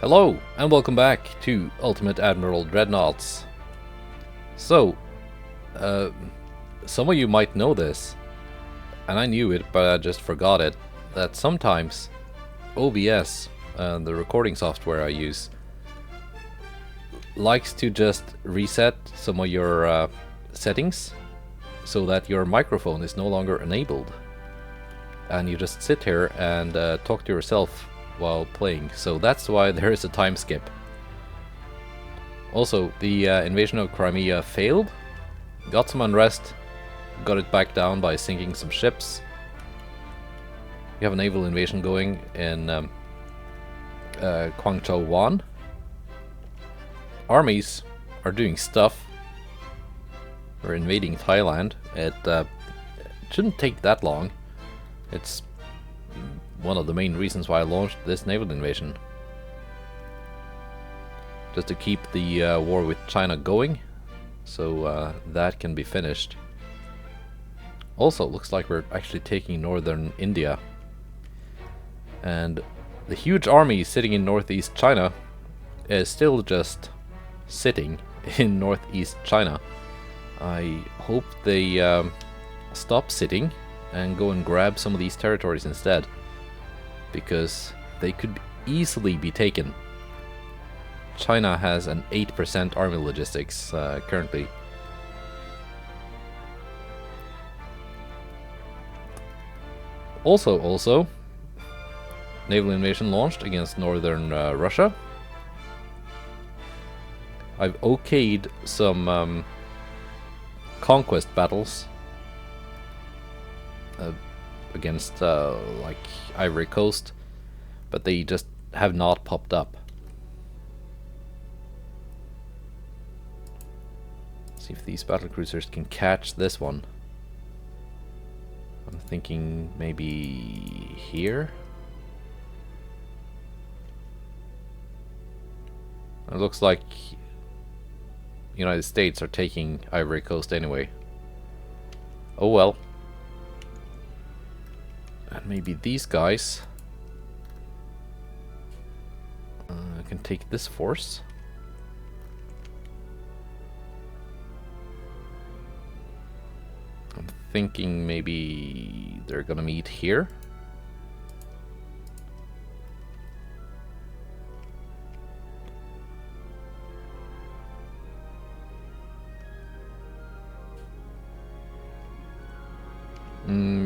Hello, and welcome back to Ultimate Admiral Dreadnoughts. So, some of you might know this, and I knew it, but I just forgot it, that sometimes OBS, the recording software I use, likes to just reset some of your settings so that your microphone is no longer enabled. And you just sit here and talk to yourself while playing, so that's why there is a time skip. Also, the invasion of Crimea failed, got some unrest, got it back down by sinking some ships. You have a naval invasion going in Kwangchou 1. Armies are doing stuff. We're invading Thailand. It shouldn't take that long. It's one of the main reasons why I launched this naval invasion. Just to keep the war with China going, so that can be finished. Also, looks like we're actually taking northern India. And the huge army sitting in northeast China is still just sitting in northeast China. I hope they stop sitting and go and grab some of these territories instead, because they could easily be taken. China has an 8% army logistics currently. Also, naval invasion launched against northern Russia. I've okayed some conquest battles against like Ivory Coast, but they just have not popped up. See if these battle cruisers can catch this one. I'm thinking maybe here. It looks like United States are taking Ivory Coast anyway. Oh well. And maybe these guys can take this force. I'm thinking maybe they're gonna meet here.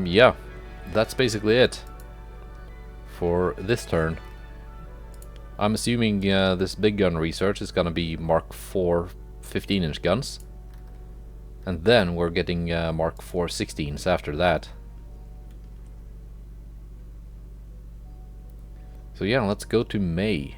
Yeah. That's basically it for this turn. I'm assuming this big gun research is gonna be Mark IV 15-inch guns, and then we're getting Mark IV 16s after that. So yeah, let's go to May.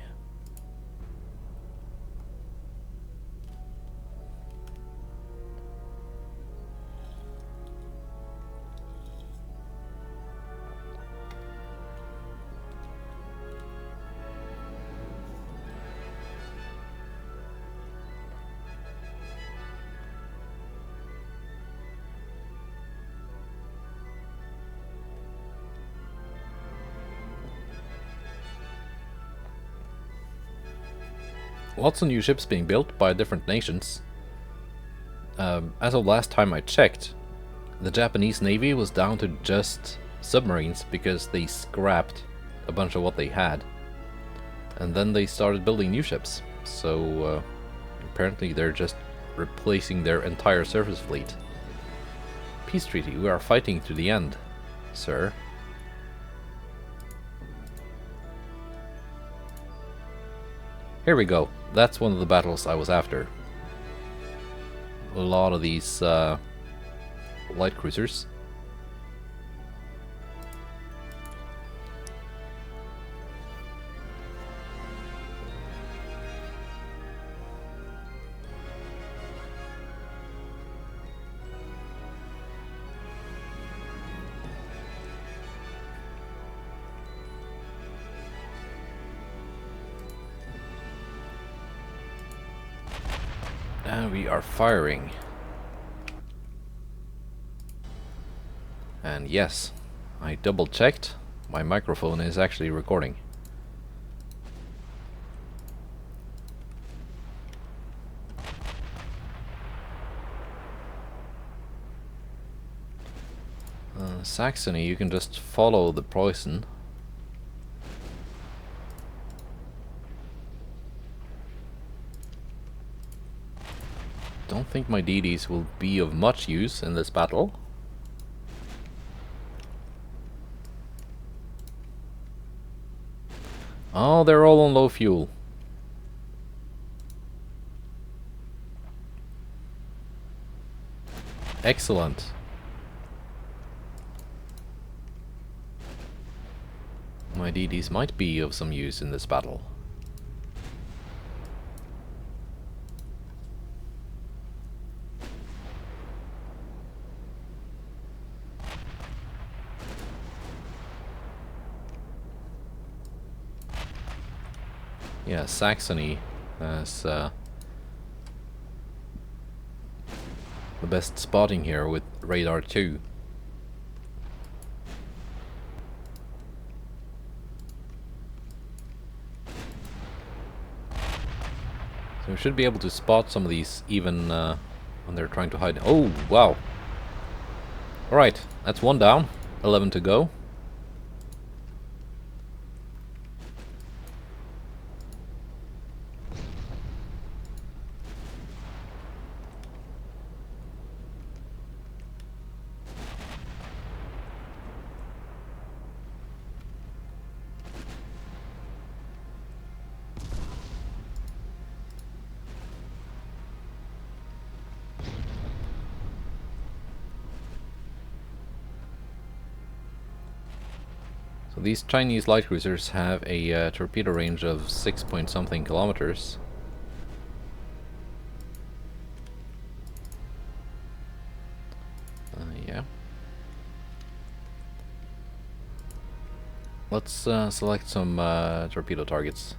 Lots of new ships being built by different nations. As of last time I checked, the Japanese Navy was down to just submarines because they scrapped a bunch of what they had. And then they started building new ships. So apparently they're just replacing their entire surface fleet. Peace treaty, we are fighting to the end, sir. Here we go. That's one of the battles I was after. A lot of these light cruisers. And we are firing. And yes, I double checked. My microphone is actually recording. Saxony, you can just follow the Preußen. Don't think my DDs will be of much use in this battle. Oh, they're all on low fuel. Excellent. My DDs might be of some use in this battle. Yeah, Saxony has the best spotting here with radar 2. So we should be able to spot some of these even when they're trying to hide. Oh, wow. Alright, that's one down. 11 to go. So these Chinese light cruisers have a torpedo range of 6 point something kilometers. Yeah. Let's select some torpedo targets.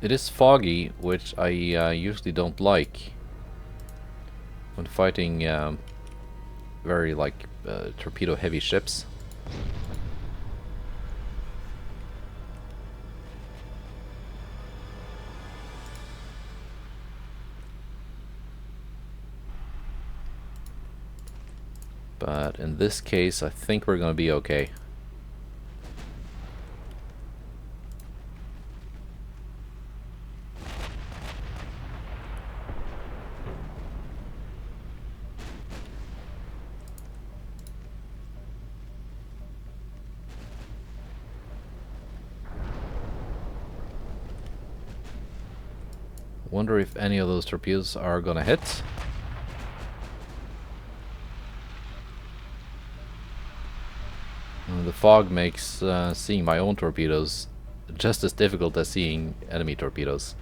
It is foggy, which I usually don't like when fighting very torpedo heavy ships. But in this case, I think we're gonna be okay. Wonder if any of those torpedoes are gonna hit. The fog makes seeing my own torpedoes just as difficult as seeing enemy torpedoes.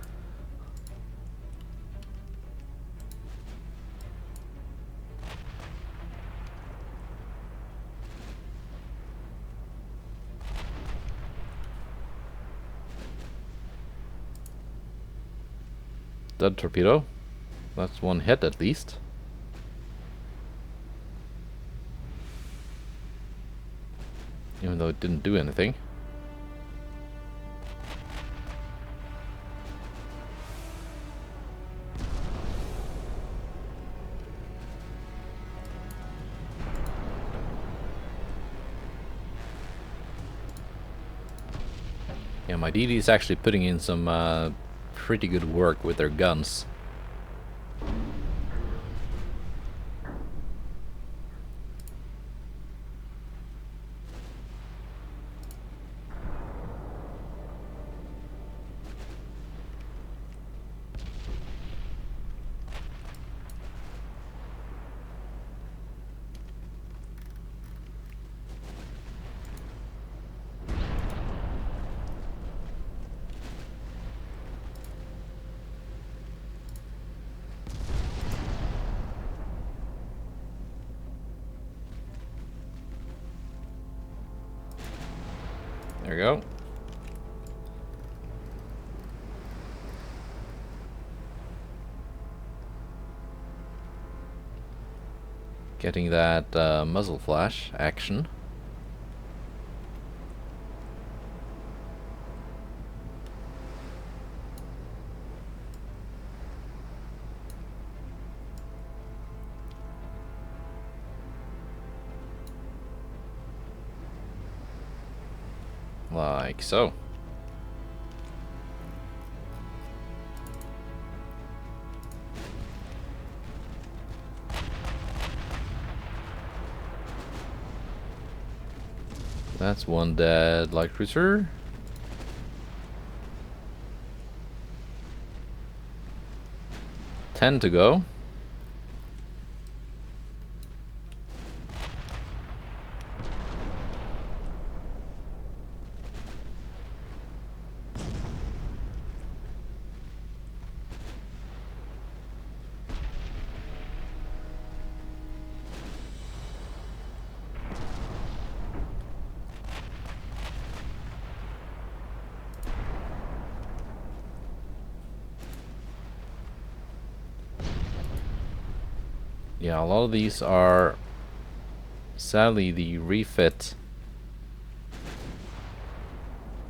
Dead torpedo. That's one hit at least. Even though it didn't do anything. Yeah, my DD is actually putting in some pretty good work with their guns. There we go. Getting that muzzle flash action. Like so. That's one dead light cruiser. Ten to go. Yeah, a lot of these are sadly the refit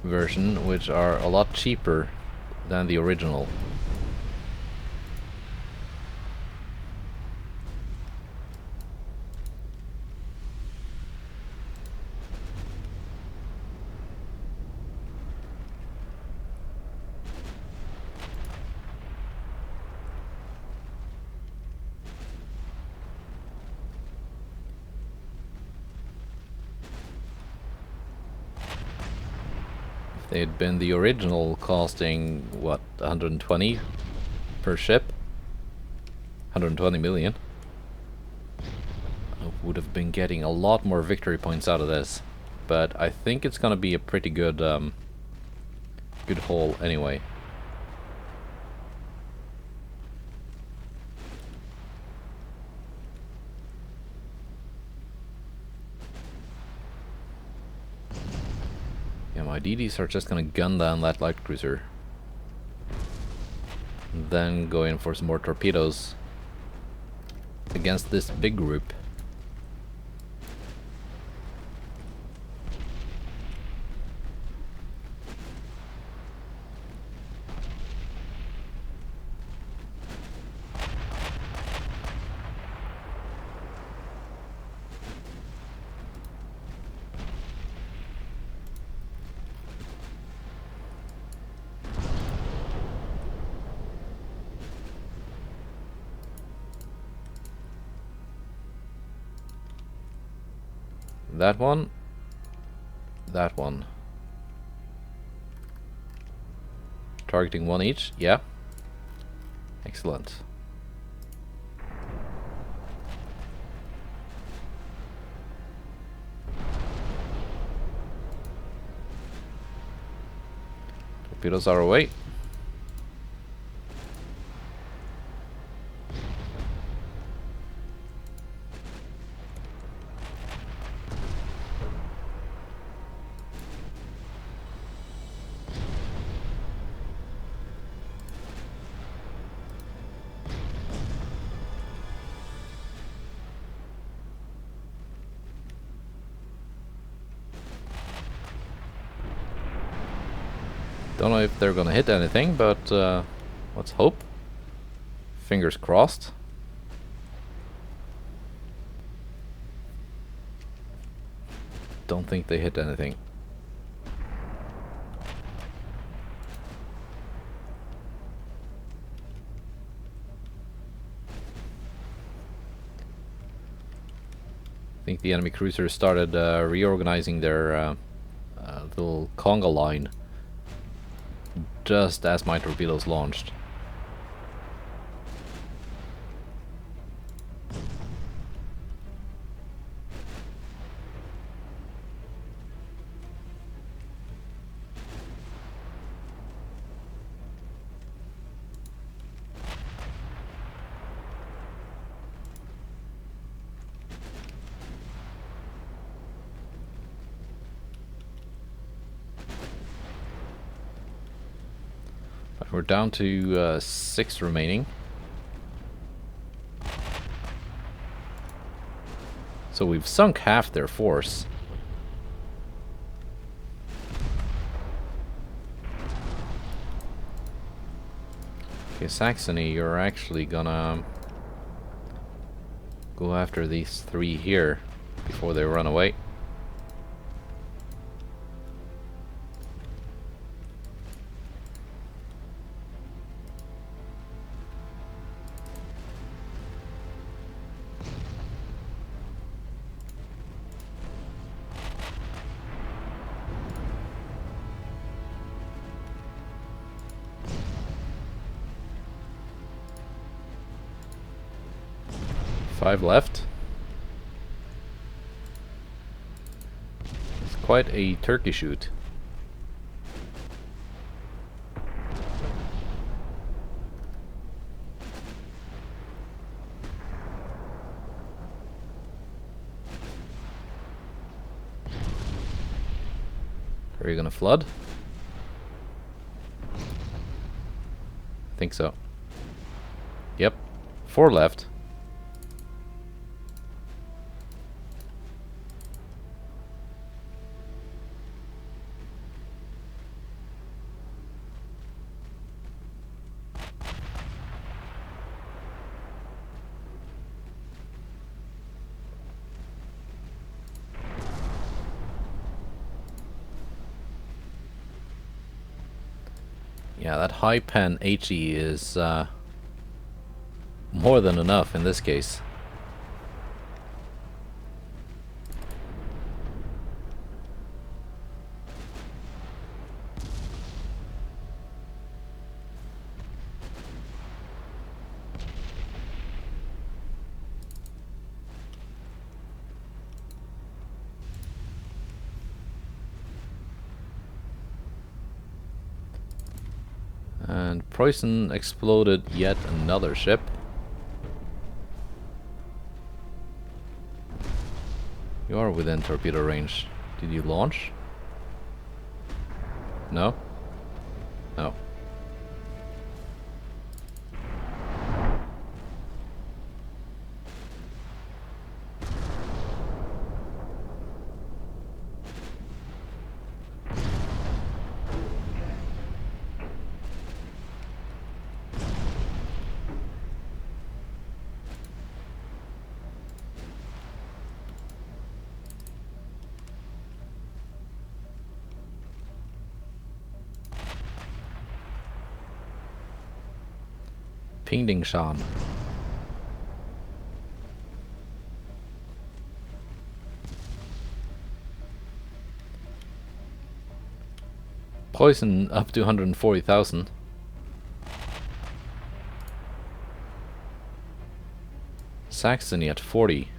version, which are a lot cheaper than the original. They had been the original costing, what, 120 per ship? 120 million. I would have been getting a lot more victory points out of this. But I think it's gonna be a pretty good, good haul anyway. Yeah, my DDs are just gonna gun down that light cruiser. And then go in for some more torpedoes against this big group. That one. That one. Targeting one each. Yeah. Excellent. Torpedoes are away. Don't know if they're gonna hit anything, but let's hope. Fingers crossed. Don't think they hit anything. I think the enemy cruisers started reorganizing their little conga line just as my torpedoes launched. We're down to 6 remaining. So we've sunk half their force. Okay, Saxony, you're actually gonna go after these 3 here before they run away. 5 left. It's quite a turkey shoot. Are you gonna flood? I think so. Yep. 4 left. Yeah, that high pen HE is more than enough in this case. And Preußen exploded yet another ship. You are within torpedo range. Did you launch? No? No. Pingdingshan. Preußen up to 140,000. Saxony at 40.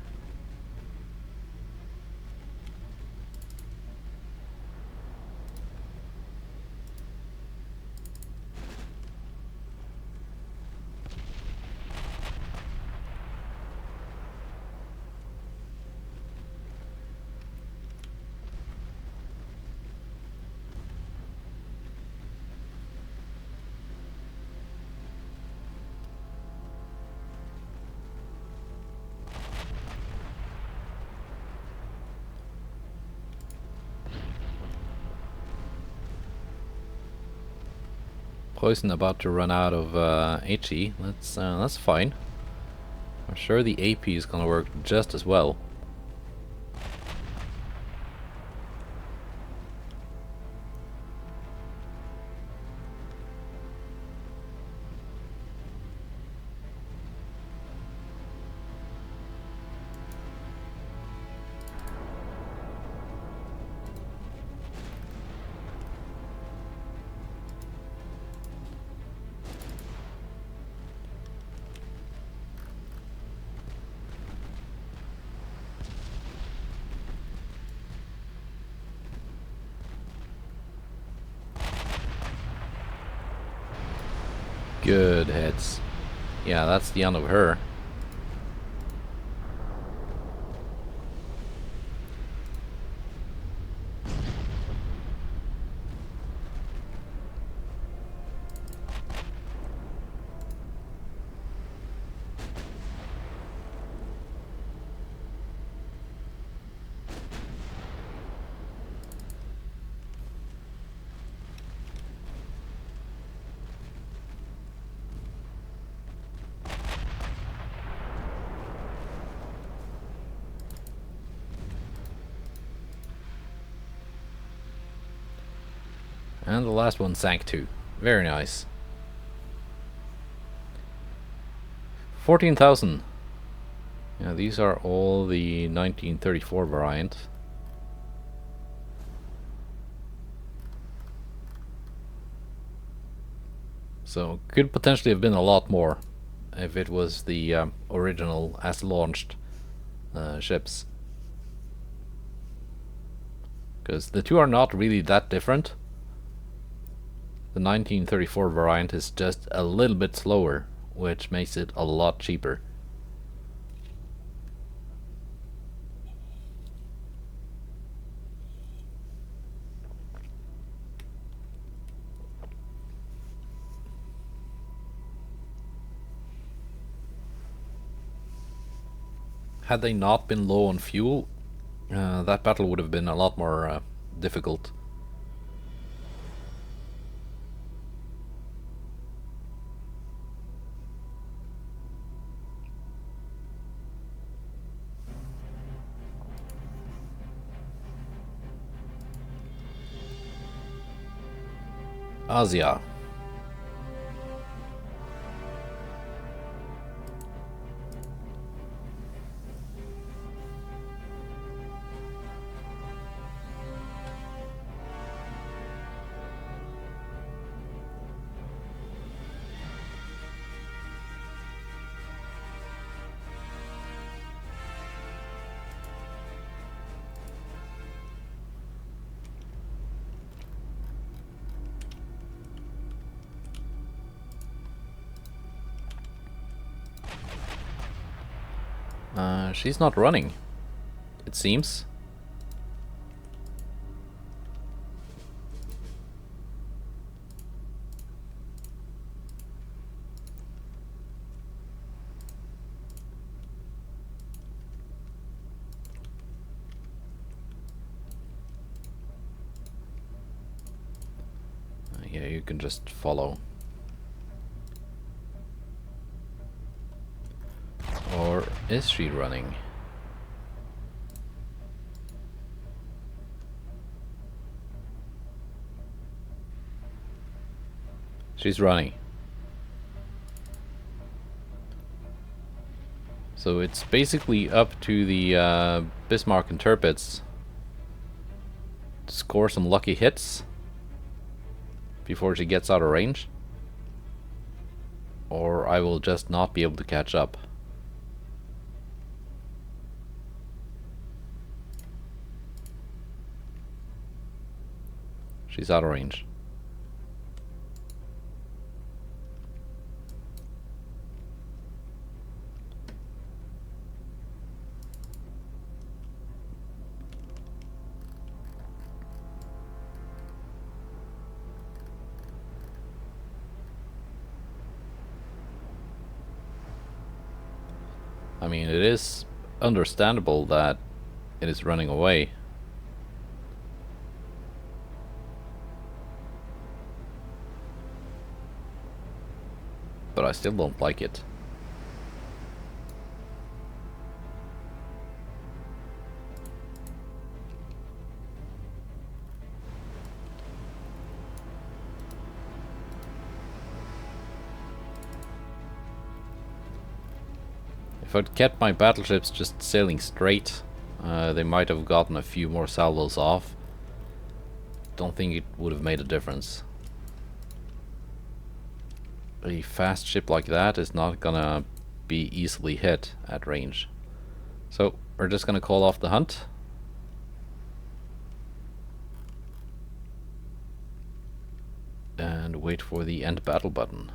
Preußen about to run out of HE. That's fine. I'm sure the AP is gonna work just as well. Good hits. Yeah, that's the end of her. And the last one sank too. Very nice. 14,000. Yeah, these are all the 1934 variant. So could potentially have been a lot more. if it was the original as launched ships. Because the two are not really that different. The 1934 variant is just a little bit slower, which makes it a lot cheaper. Had they not been low on fuel, that battle would have been a lot more difficult. Asia. She's not running, it seems. Yeah, you can just follow. Or is she running? She's running. So it's basically up to the Bismarck and Tirpitz to score some lucky hits before she gets out of range, or I will just not be able to catch up. She's out of range. I mean, it is understandable that it is running away. But I still don't like it. If I'd kept my battleships just sailing straight, they might have gotten a few more salvos off. Don't think it would have made a difference. A fast ship like that is not gonna be easily hit at range. So we're just gonna call off the hunt. And wait for the end battle button.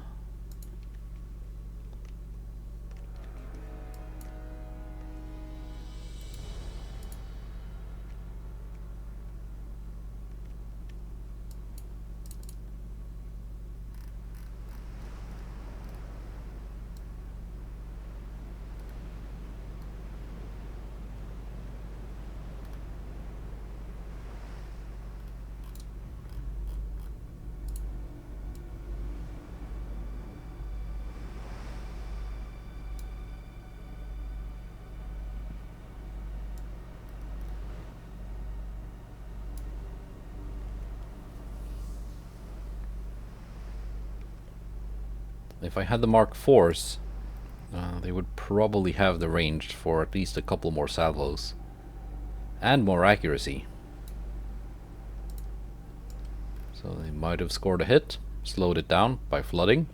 If I had the Mark IVs, they would probably have the range for at least a couple more salvos. And more accuracy. So they might have scored a hit, slowed it down by flooding.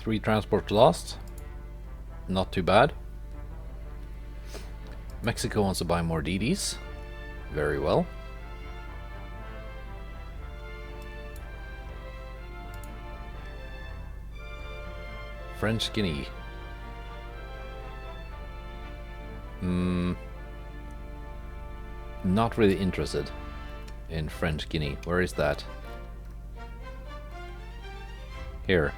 3 transports lost. Not too bad. Mexico wants to buy more DDs. Very well. French Guinea. Not really interested in French Guinea. Where is that? Here.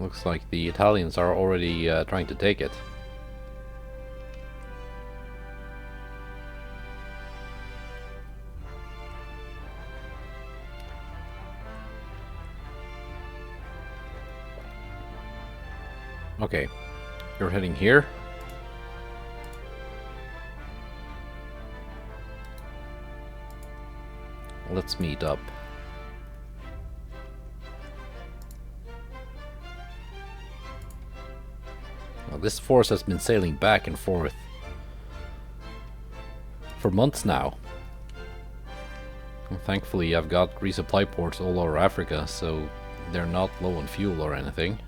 Looks like the Italians are already trying to take it. Okay, you're heading here. Let's meet up. Well, this force has been sailing back and forth for months now. And thankfully I've got resupply ports all over Africa, so they're not low on fuel or anything.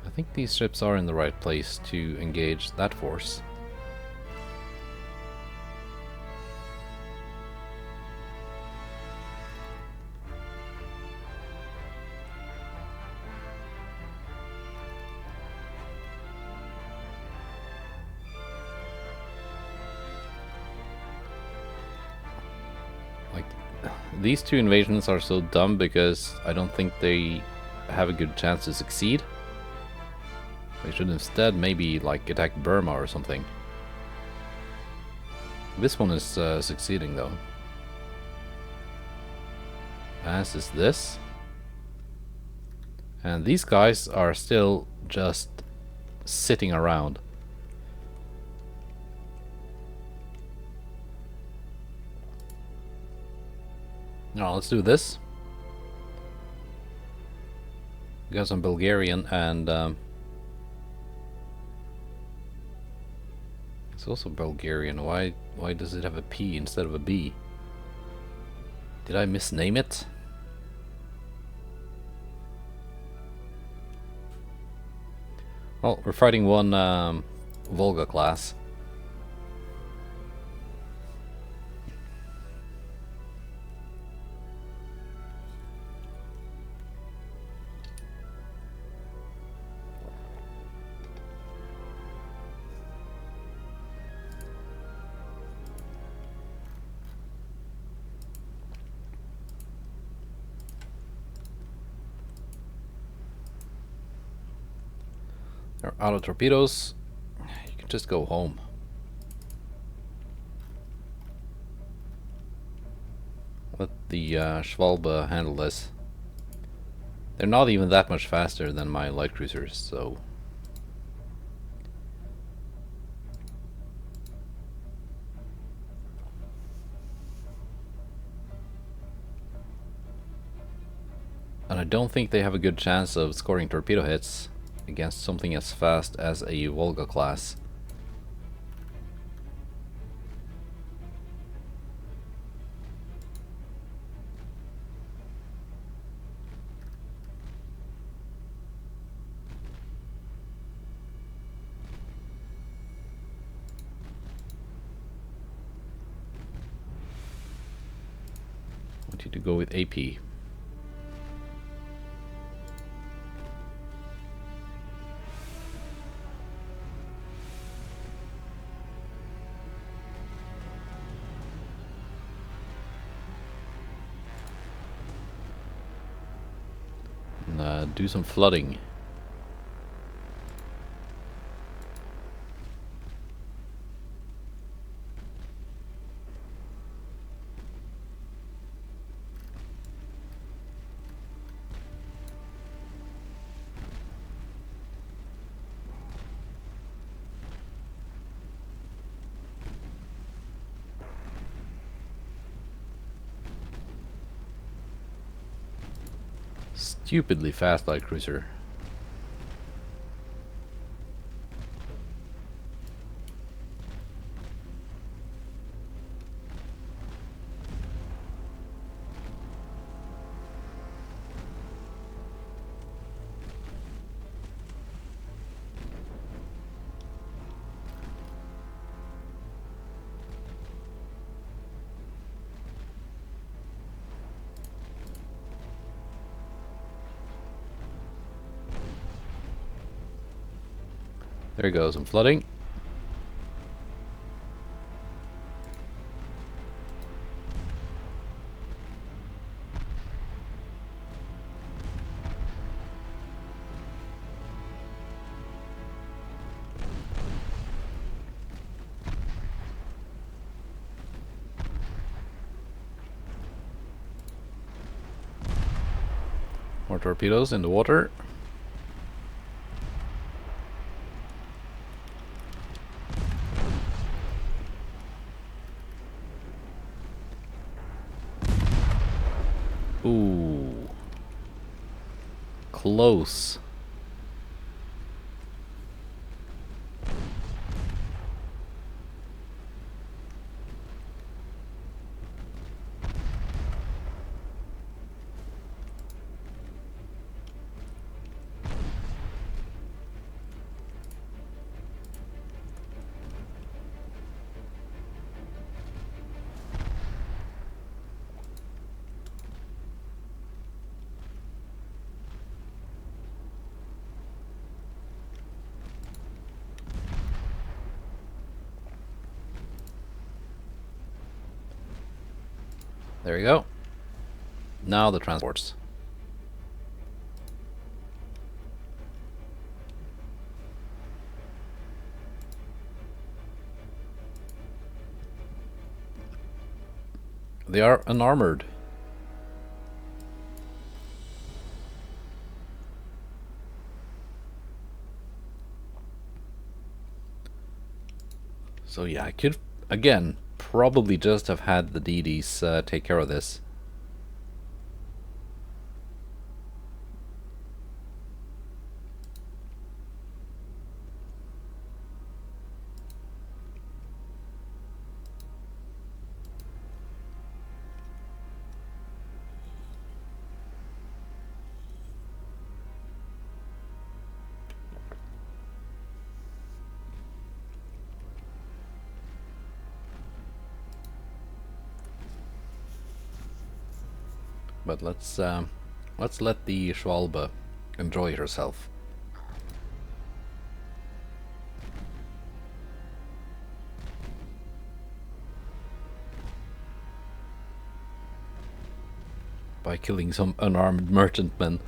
I think these ships are in the right place to engage that force. Like, these two invasions are so dumb because I don't think they have a good chance to succeed. They should instead maybe like attack Burma or something. This one is succeeding though. As is this. And these guys are still just sitting around. Now let's do this. We got some Bulgarian and it's also Bulgarian. Why does it have a P instead of a B? Did I misname it? Well, we're fighting one Volga class. They're out of torpedoes. You can just go home. Let the Schwalbe handle this. They're not even that much faster than my light cruisers, so... And I don't think they have a good chance of scoring torpedo hits against something as fast as a Volga class. I want you to go with AP. Do some flooding. Stupidly fast light cruiser. There goes some flooding. More torpedoes in the water. Ooh. Close. There we go. Now the transports. They are unarmored. So yeah, I could, again, probably just have had the DDs take care of this. But let's let the Schwalbe enjoy herself. By killing some unarmed merchantmen.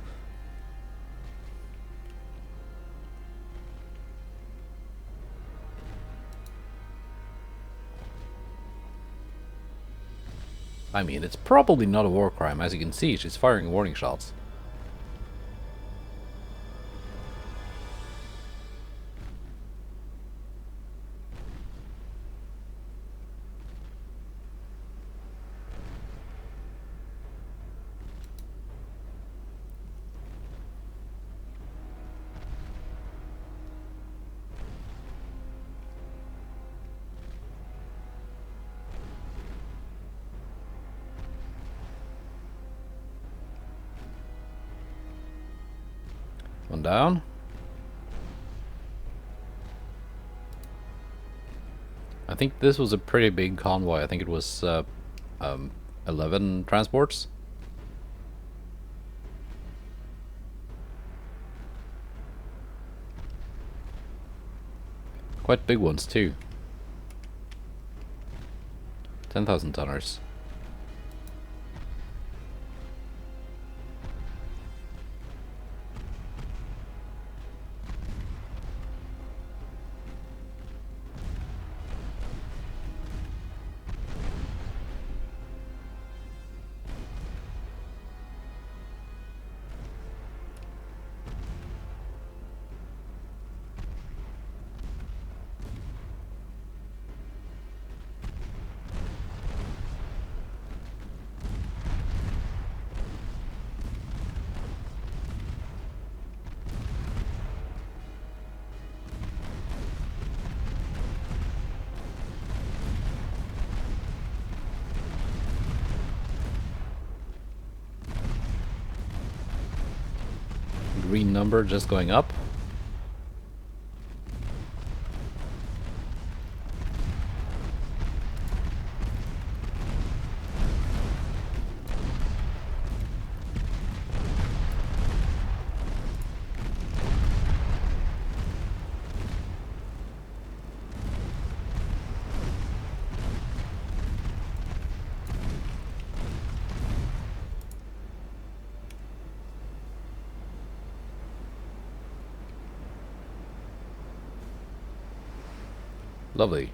I mean, it's probably not a war crime. As you can see, she's firing warning shots. One down. I think this was a pretty big convoy. I think it was 11 transports. Quite big ones too. 10,000 tonners. Green number just going up. Lovely.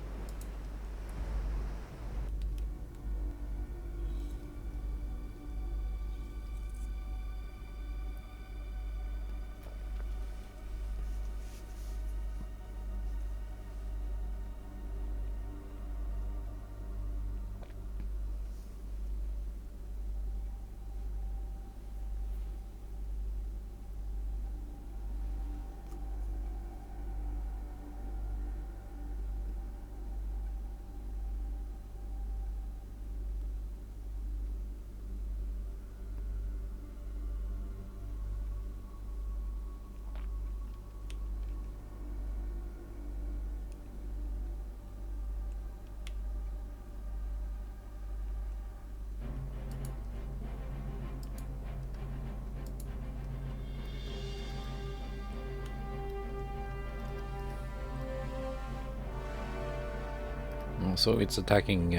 So it's attacking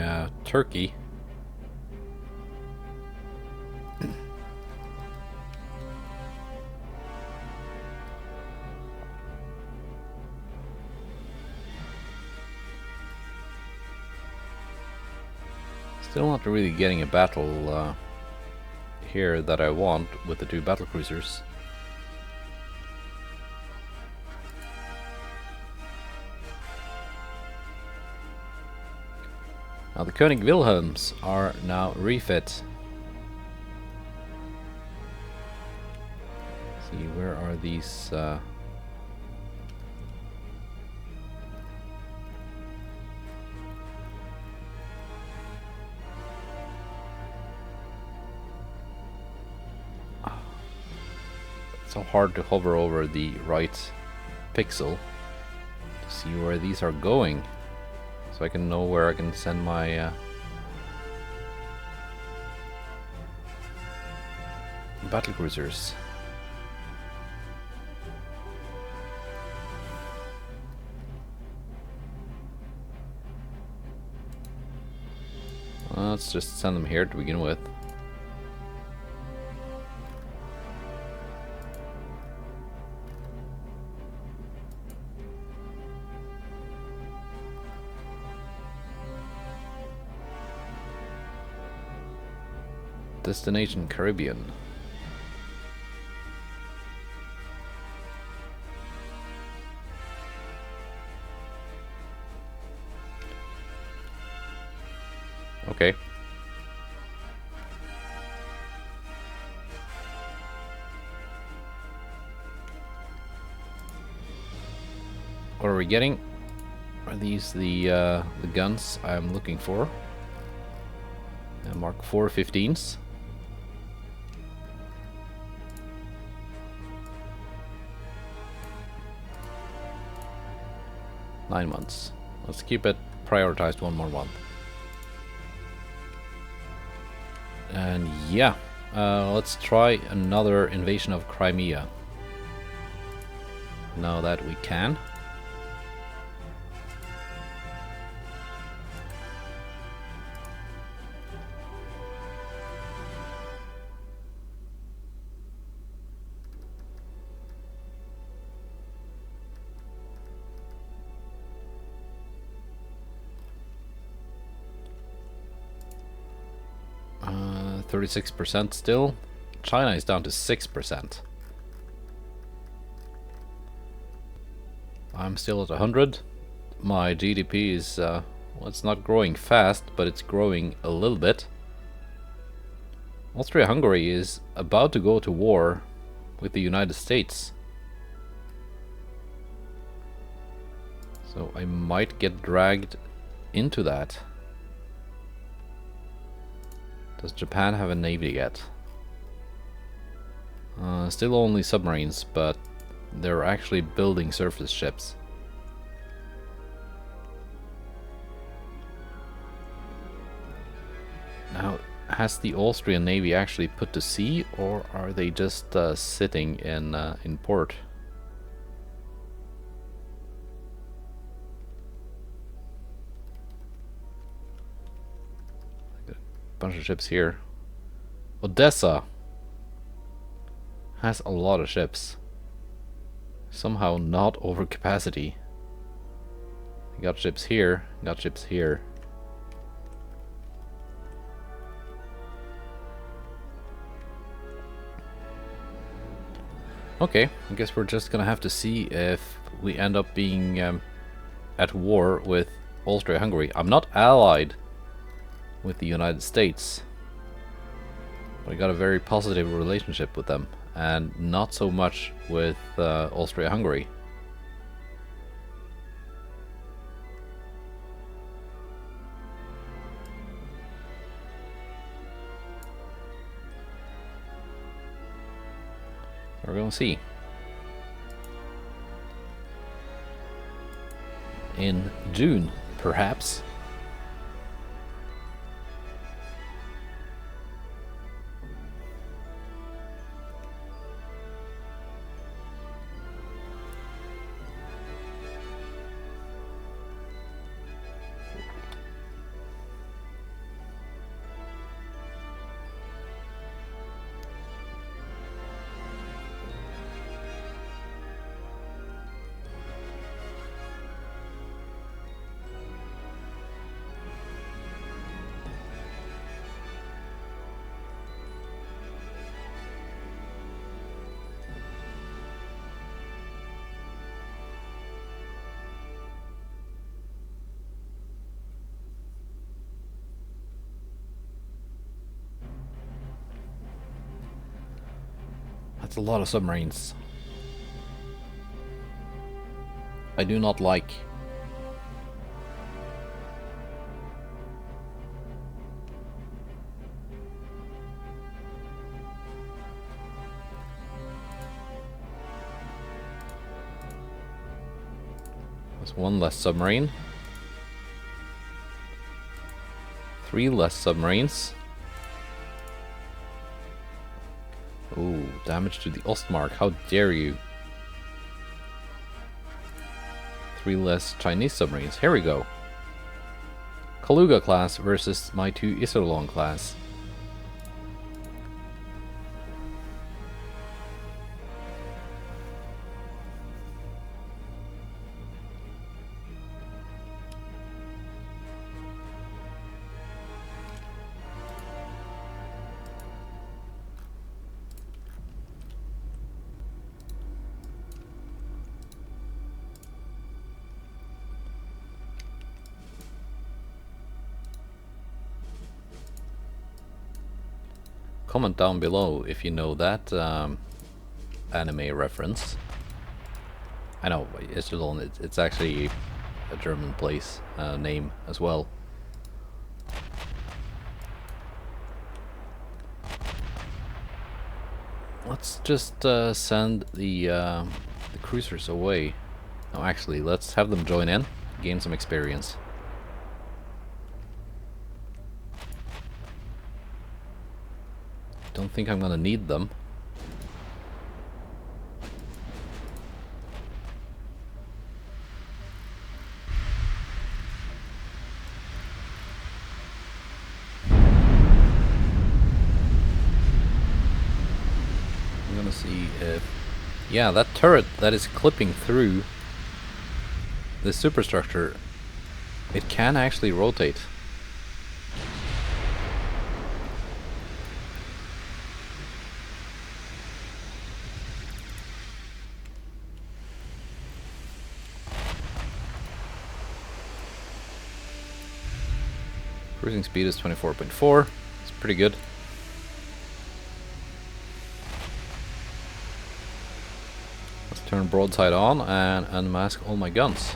Turkey. Still not really getting a battle here that I want with the two battle cruisers. Now the König Wilhelms are now refit. See, where are these? It's so hard to hover over the right pixel to see where these are going, so I can know where I can send my battle cruisers. Let's just send them here to begin with. Destination Caribbean. Okay. What are we getting? Are these the guns I'm looking for? Mark 4 15s. Nine months. Let's keep it prioritized one more month. And yeah, let's try another invasion of Crimea. Now that we can. Uh, 36% still. China is down to 6%. I'm still at 100. My GDP is, well, it's not growing fast, but it's growing a little bit. Austria-Hungary is about to go to war with the United States. So I might get dragged into that. Does Japan have a navy yet? Still only submarines, but they're actually building surface ships. Now, has the Austrian navy actually put to sea, or are they just sitting in port? Bunch of ships here. Odessa has a lot of ships. Somehow not over capacity. Got ships here, got ships here. Okay, I guess we're just gonna have to see if we end up being at war with Austria-Hungary. I'm not allied with the United States, but I got a very positive relationship with them, and not so much with Austria-Hungary. We're gonna see. In June, perhaps. That's a lot of submarines. I do not like. There's one less submarine. 3 less submarines. Oh, damage to the Ostmark. How dare you? 3 less Chinese submarines. Here we go. Kaluga class versus my 2 Iserlohn class. Comment down below if you know that anime reference. I know, Iserlohn, it's actually a German place name as well. Let's just send the cruisers away. No, actually, let's have them join in, gain some experience. Don't think I'm gonna need them. I'm gonna see if... Yeah, that turret that is clipping through the superstructure, it can actually rotate. Cruising speed is 24.4. It's pretty good. Let's turn broadside on and unmask all my guns.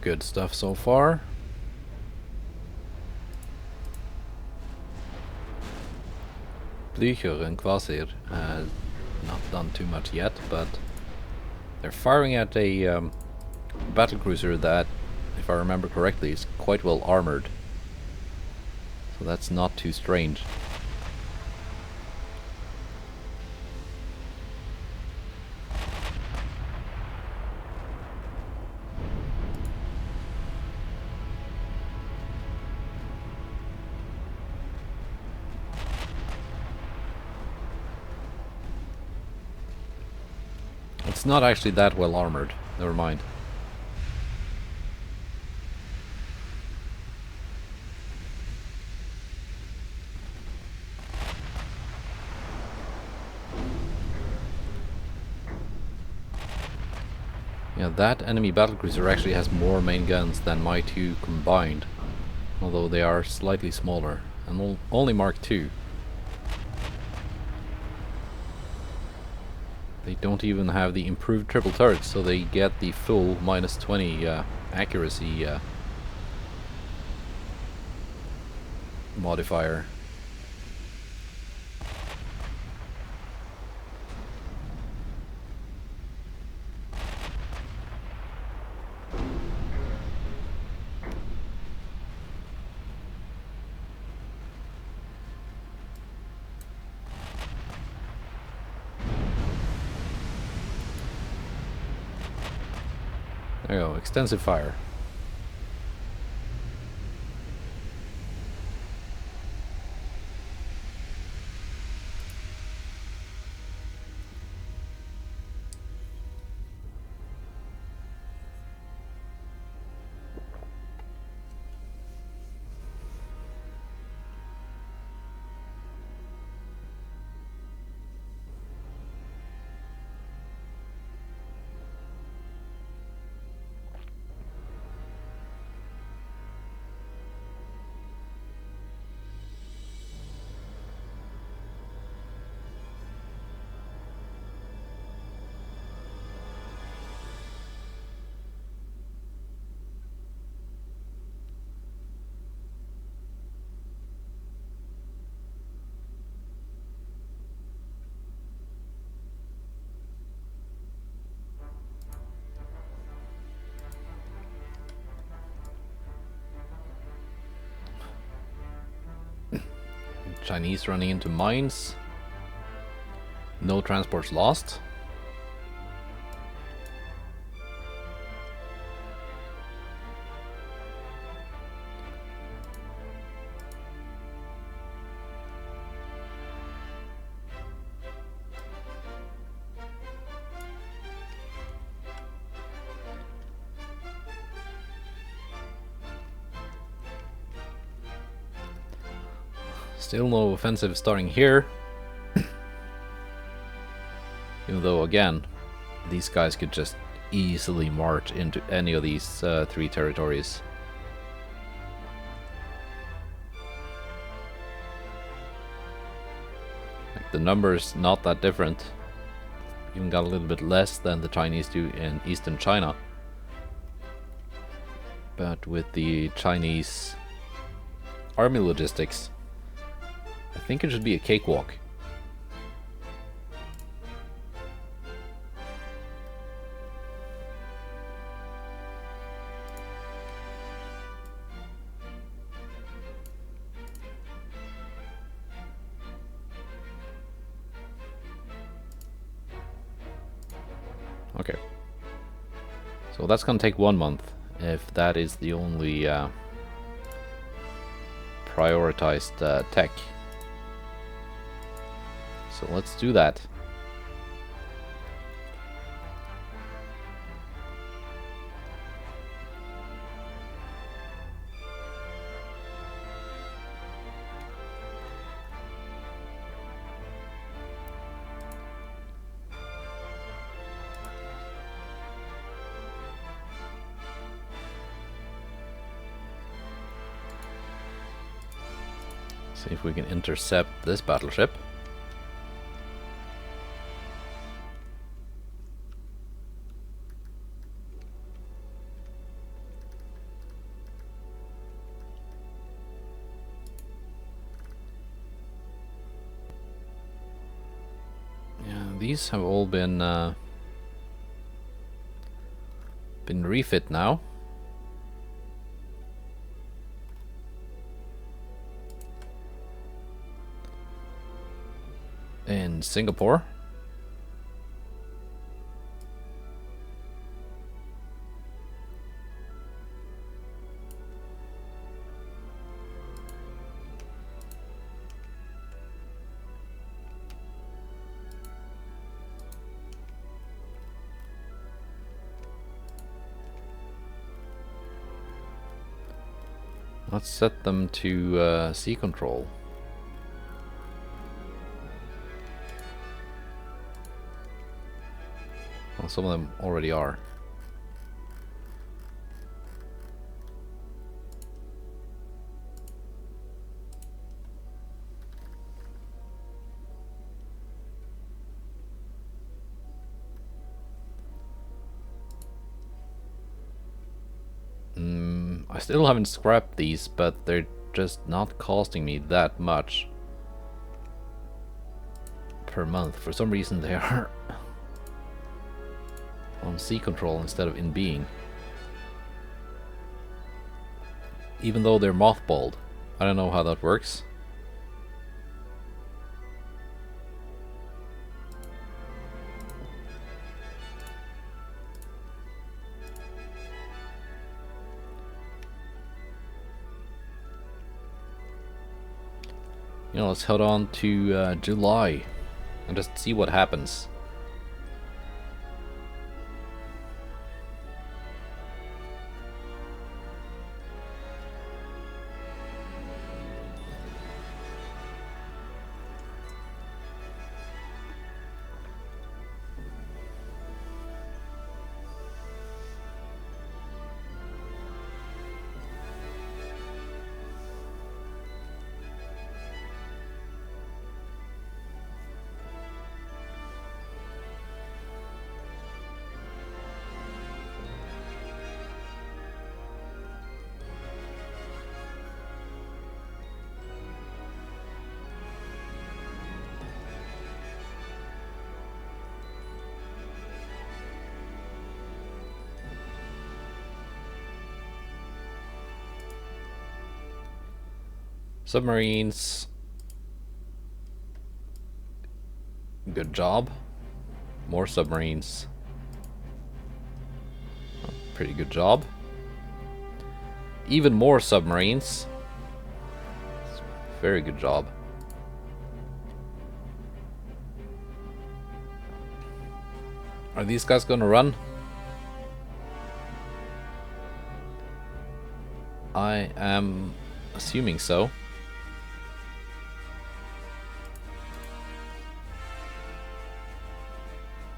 Good stuff so far. Blücher and Kvasir not done too much yet, but they're firing at a battlecruiser that, if I remember correctly, is quite well armored. So that's not too strange. It's not actually that well armored. Never mind. Yeah, that enemy battlecruiser actually has more main guns than my two combined, although they are slightly smaller and only Mark II. They don't even have the improved triple turrets, so they get the full -20 accuracy modifier. There you go, extensive fire. Chinese running into mines. No transports lost. Still no offensive starting here. Even though, again, these guys could just easily march into any of these three territories. Like, the numbers not that different. Even got a little bit less than the Chinese do in eastern China. But with the Chinese army logistics, I think it should be a cakewalk. Okay. So that's gonna take 1 month, if that is the only prioritized tech. So let's do that. See if we can intercept this battleship. these have all been refit now. In Singapore. Let's set them to sea control. Well, some of them already are. I still haven't scrapped these, but they're just not costing me that much per month. For some reason they are on sea control instead of in being. Even though they're mothballed. I don't know how that works. You know, let's head on to July and just see what happens. Submarines. Good job. More submarines. Pretty good job. Even more submarines. Very good job. Are these guys gonna run? I am assuming so.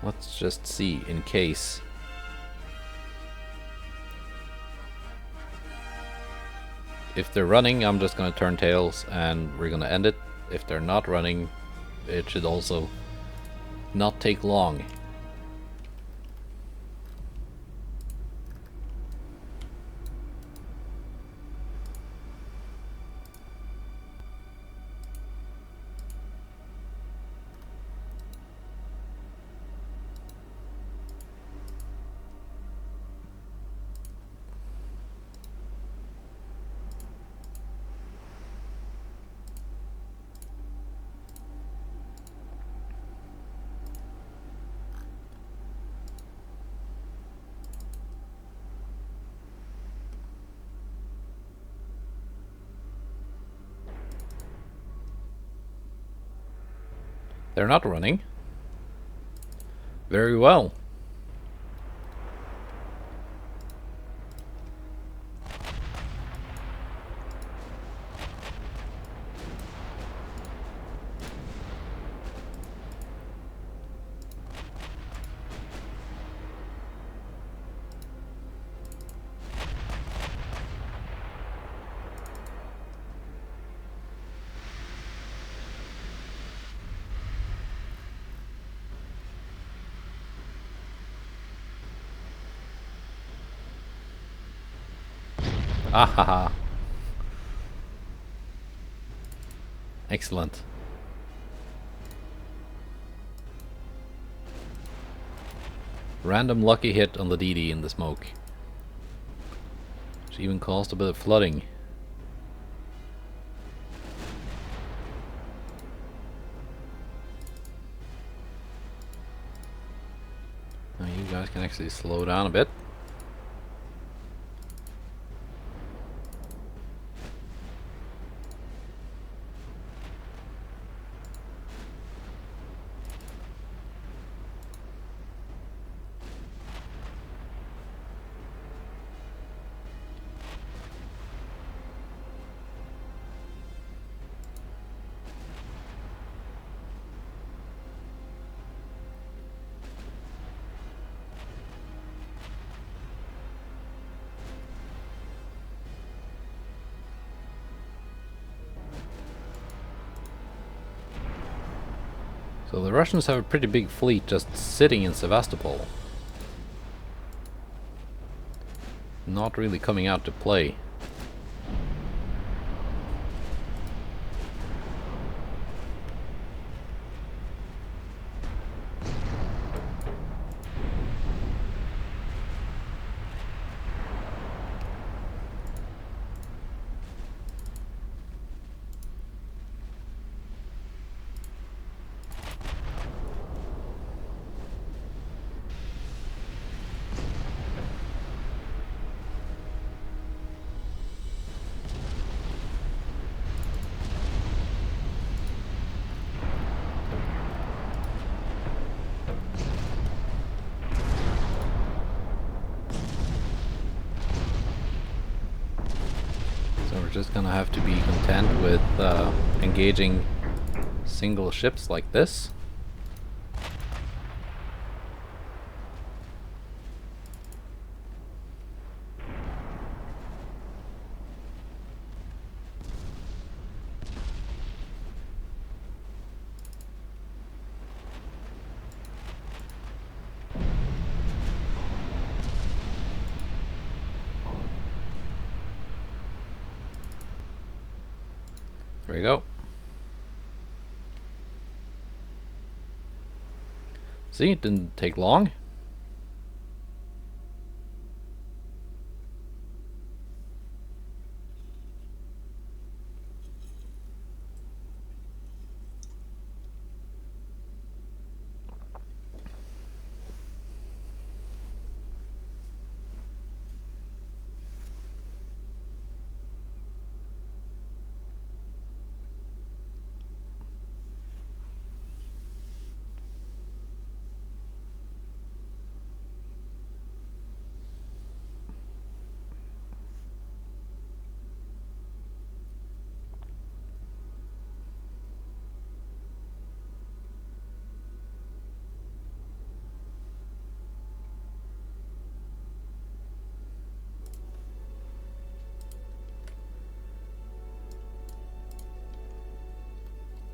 Let's just see in case. If they're running, I'm just gonna turn tails and we're gonna end it. If they're not running, it should also not take long. They're not running. Very well. Ahaha. Excellent. Random lucky hit on the DD in the smoke. Which even caused a bit of flooding. Now you guys can actually slow down a bit. So the Russians have a pretty big fleet just sitting in Sevastopol. Not really coming out to play. Just gonna have to be content with engaging single ships like this. There we go. See, it didn't take long.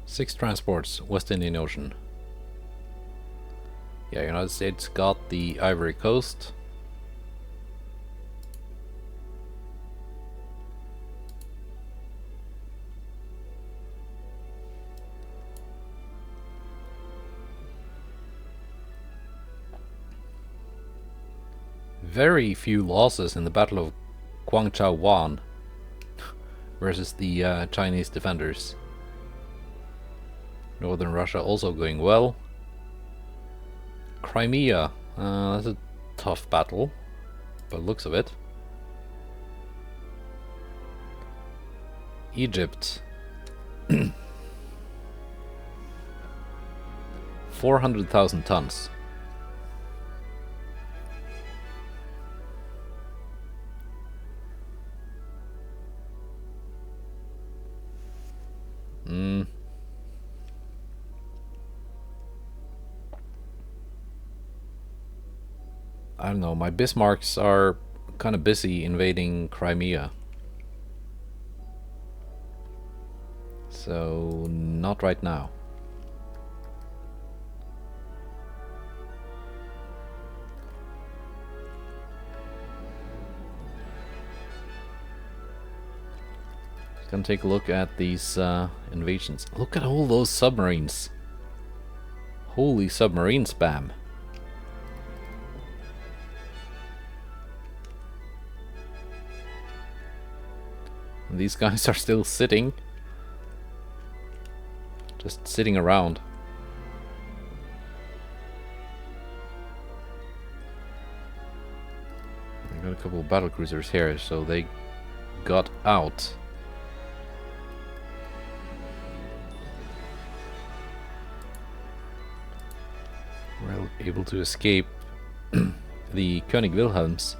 Six transports, West Indian Ocean. Yeah, United States got the Ivory Coast. Very few losses in the Battle of Guangzhou Wan versus the Chinese defenders. Northern Russia also going well. Crimea, that's a tough battle, by the looks of it. Egypt. 400,000 tons. I don't know, my Bismarcks are kind of busy invading Crimea. So, not right now. Gonna take a look at these invasions. Look at all those submarines. Holy submarine spam. These guys are still sitting. Just sitting around. I got a couple of battle cruisers here, so they got out. We're able to escape the König Wilhelms.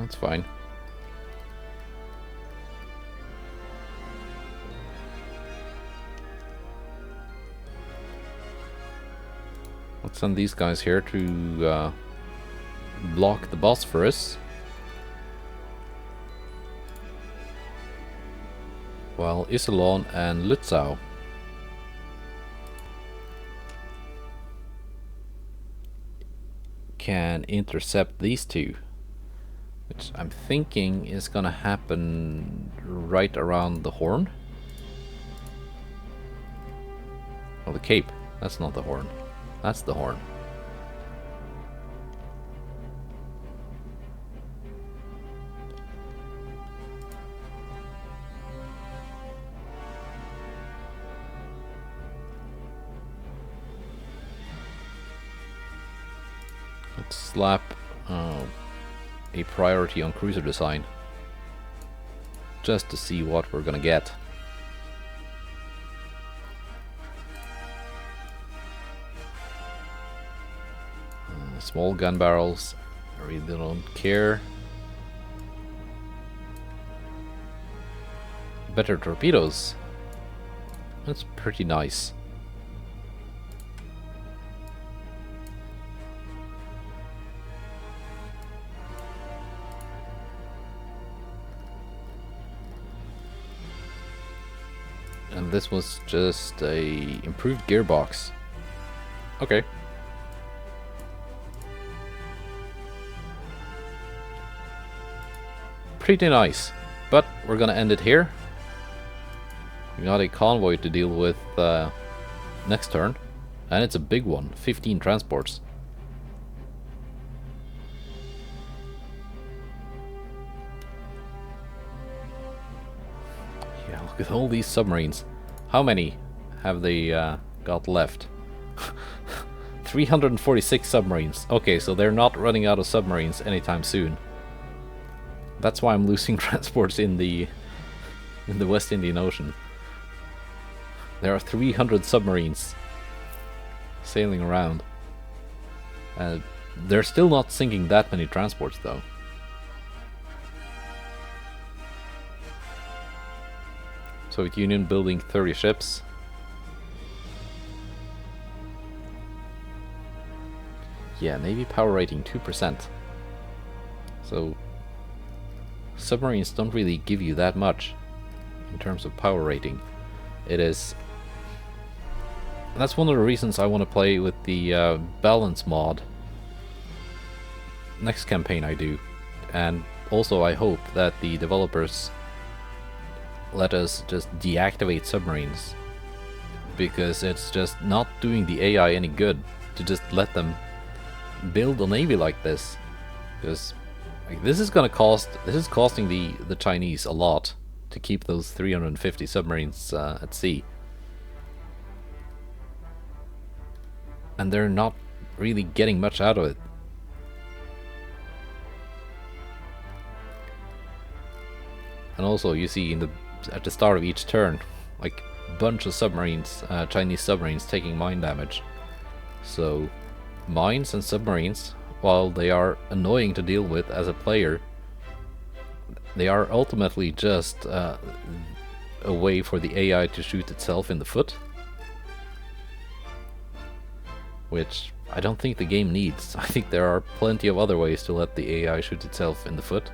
That's fine. Let's send these guys here to block the Bosphorus. While Iserlohn and Lützow can intercept these two. Which I'm thinking is gonna happen right around the Horn. Oh, the Cape. That's not the Horn. That's the Horn. Let's slap a priority on cruiser design, just to see what we're gonna get. Small gun barrels, I really don't care. Better torpedoes, that's pretty nice. And this was just a improved gearbox. Okay. Pretty nice. But we're gonna end it here. We got a convoy to deal with next turn. And it's a big one. 15 transports. Yeah, look at all these submarines. How many have they got left? 346 submarines. Okay, so they're not running out of submarines anytime soon. That's why I'm losing transports in the West Indian Ocean. There are 300 submarines sailing around. They're still not sinking that many transports though. Soviet Union building 30 ships. Yeah, Navy power rating 2%. So submarines don't really give you that much in terms of power rating. It is... That's one of the reasons I want to play with the balance mod next campaign I do. And also I hope that the developers let us just deactivate submarines, because it's just not doing the AI any good to just let them build a navy like this. Because like, this is costing the Chinese a lot to keep those 350 submarines at sea. And they're not really getting much out of it. And also you see at the start of each turn, like a bunch of submarines, Chinese submarines taking mine damage. So mines and submarines, while they are annoying to deal with as a player, they are ultimately just a way for the AI to shoot itself in the foot. Which I don't think the game needs. I think there are plenty of other ways to let the AI shoot itself in the foot.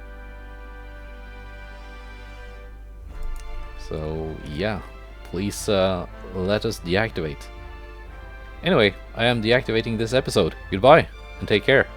So yeah, please let us deactivate. Anyway, I am deactivating this episode. Goodbye, and take care.